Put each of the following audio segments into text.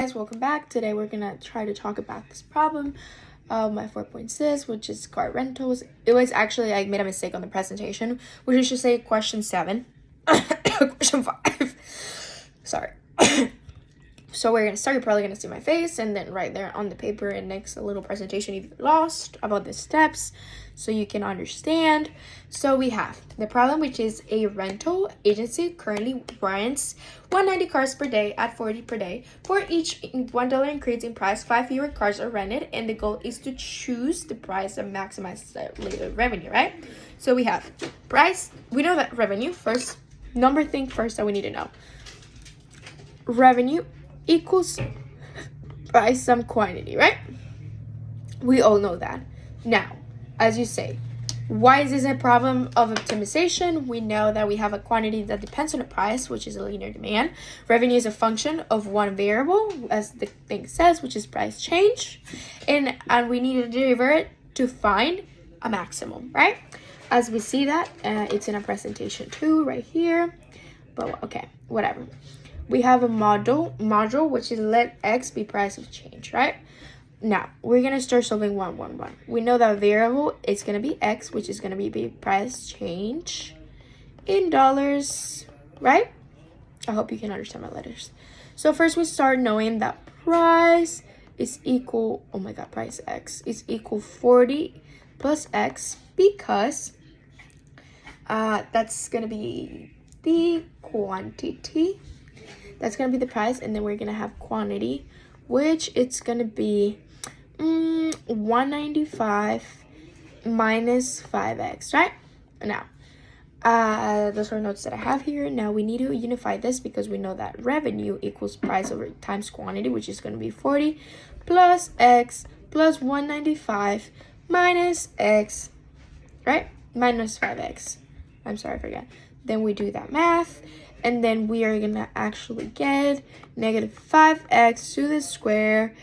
Guys, welcome back. Today we're gonna try to talk about this problem of my 4.6, which is car rentals. It was actually, I made a mistake on the presentation, which is just say question 7. Question 5. Sorry. So we're gonna start. You're probably gonna see my face, and then right there on the paper and next a little presentation if you're lost about the steps so you can understand. So we have the problem, which is a rental agency currently rents 190 cars per day at 40 per day. For each $1 increase in price, 5 fewer cars are rented, and the goal is to choose the price that maximizes the revenue, right? So we have price. We know that revenue first. Number thing first that we need to know. Revenue equals price some quantity, right? We all know that. Now, as you say, why is this a problem of optimization? We know that we have a quantity that depends on the price, which is a linear demand. Revenue is a function of one variable, as the thing says, which is price change. And we need to derive it to find a maximum, right? As we see that, it's in a presentation too, right here. But okay, whatever. We have a module, which is let x be price of change, right? Now, we're going to start solving 1, 1, 1. We know that variable is going to be x, which is going to be price change in dollars, right? I hope you can understand my letters. So first we start knowing that price is equal, price x is equal 40 plus x because that's going to be the quantity. That's going to be the price, and then we're going to have quantity, which it's going to be 195 minus 5x, right? Now, those are notes that I have here. Now, we need to unify this because we know that revenue equals price over times quantity, which is going to be 40 plus x plus 195 minus x, right? Minus 5x. I'm sorry, I forgot. Then we do that math. And then we are going to actually get negative 5x to the square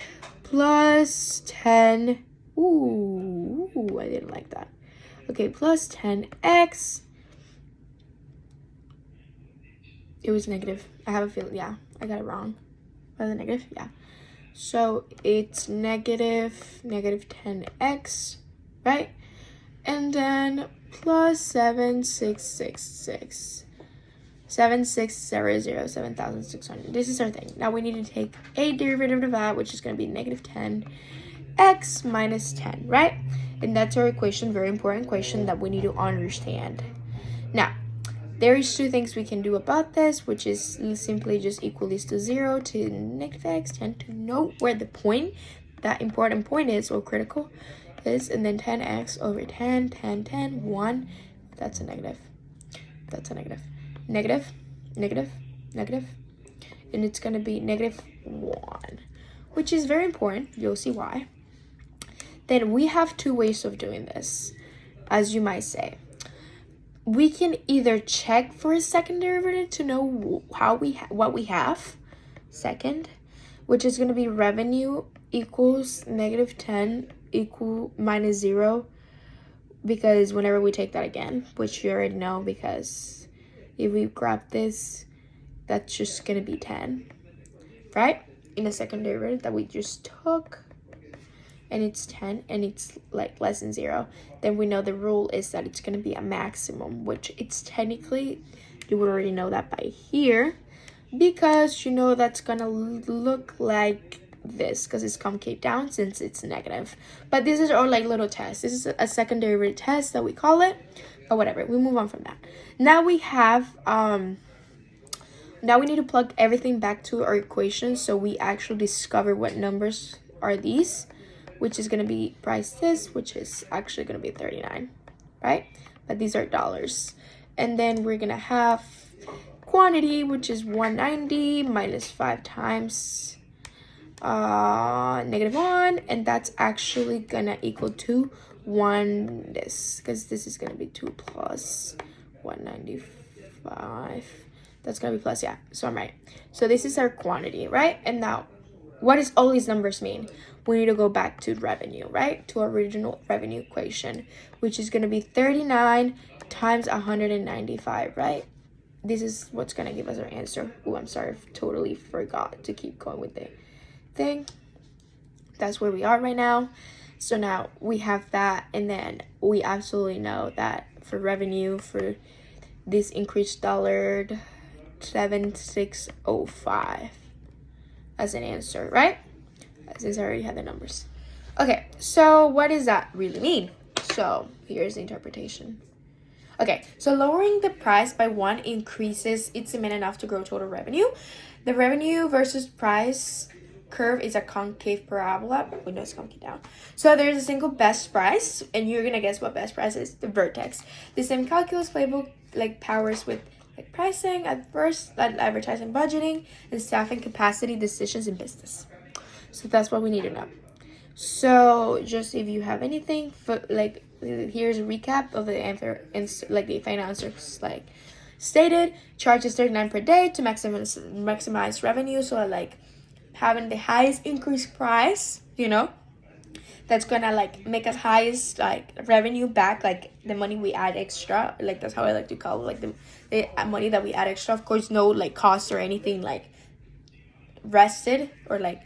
plus 10. Ooh, I didn't like that. Okay, plus 10x. It was negative. I have a feeling, yeah, I got it wrong. By the negative, yeah. So it's negative 10x, right? And then plus 7666. 7,600. This is our thing. Now we need to take a derivative of that, which is going to be negative 10x minus 10, right? And that's our equation, very important equation that we need to understand. Now, there is 2 things we can do about this, which is simply just equal this to 0 to negative x, 10 to note where the point, that important point is, or critical is, and then 10x over 10, 10, 10, 1. That's a negative. That's a negative. Negative, negative, negative, and it's going to be negative 1, which is very important. You'll see why. Then we have 2 ways of doing this, as you might say. We can either check for a second derivative to know what we have, second, which is going to be revenue equals negative 10 equal minus 0, because whenever we take that again, which you already know, because if we grab this, that's just going to be 10, right? In a second derivative that we just took, and it's 10, and it's like less than 0, then we know the rule is that it's going to be a maximum, which it's technically, you would already know that by here, because you know that's going to look like this, because it's concave down since it's negative. But this is our like little test. This is a second derivative test that we call it. Or whatever, we move on from that. Now we have, now we need to plug everything back to our equation so we actually discover what numbers are these, which is going to be price this, which is actually going to be 39, right? But these are dollars. And then we're going to have quantity, which is 190 minus 5 times negative 1, and that's actually going to equal to 1 this, because this is going to be 2 plus 195. That's going to be plus, yeah, so I'm right. So this is our quantity, right? And now, what does all these numbers mean? We need to go back to revenue, right? To our original revenue equation, which is going to be 39 times 195, right? This is what's going to give us our answer. Oh, I'm sorry, I totally forgot to keep going with it. thing. That's where we are right now. So now we have that, and then we absolutely know that for revenue for this increased dollar, 7605 as an answer, right? Since I already had the numbers. Okay, so what does that really mean? So here's the interpretation. Okay, so lowering the price by 1 increases its demand enough to grow total revenue. The revenue versus price curve is a concave parabola. No, it's concave down. So there's a single best price, and you're gonna guess what best price is. The vertex. The same calculus playbook like powers with like pricing at first, like advertising, budgeting, and staffing capacity decisions in business. So that's what we need to know. So just if you have anything for like, here's a recap of the answer, like the final answers like stated. Charges $39 per day to maximize revenue. So like having the highest increased price, you know, that's gonna like make us highest like revenue back, like the money we add extra, like that's how I like to call it, like the money that we add extra. Of course, no like cost or anything like rested or like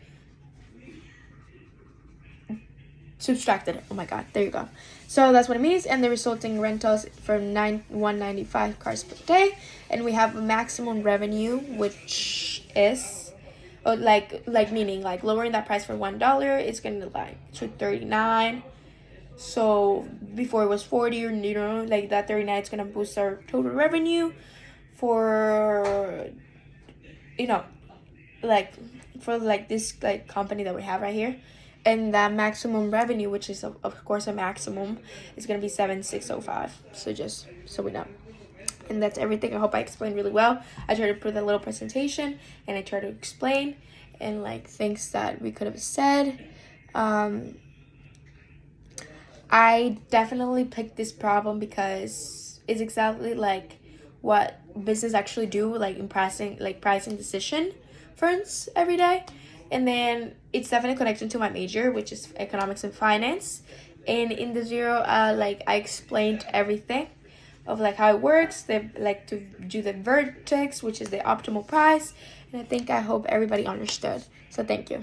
subtracted. Oh my god, there you go. So that's what it means. And the resulting rentals for 195 cars per day, and we have a maximum revenue, which is like meaning like lowering that price for $1 is gonna like to 39. So before it was 40, or you know, like that 39 is gonna boost our total revenue for, you know, like for like this like company that we have right here. And that maximum revenue, which is of course a maximum, is gonna be 7605. So just so we know. And that's everything. I hope I explained really well. I tried to put a little presentation, and I tried to explain and like things that we could have said. I definitely picked this problem because it's exactly like what business actually do, like in pricing decision firms every day. And then it's definitely connected to my major, which is economics and finance. And in the zero, like I explained everything of like how it works. They like to do the vertex, which is the optimal price. And I hope everybody understood. So thank you.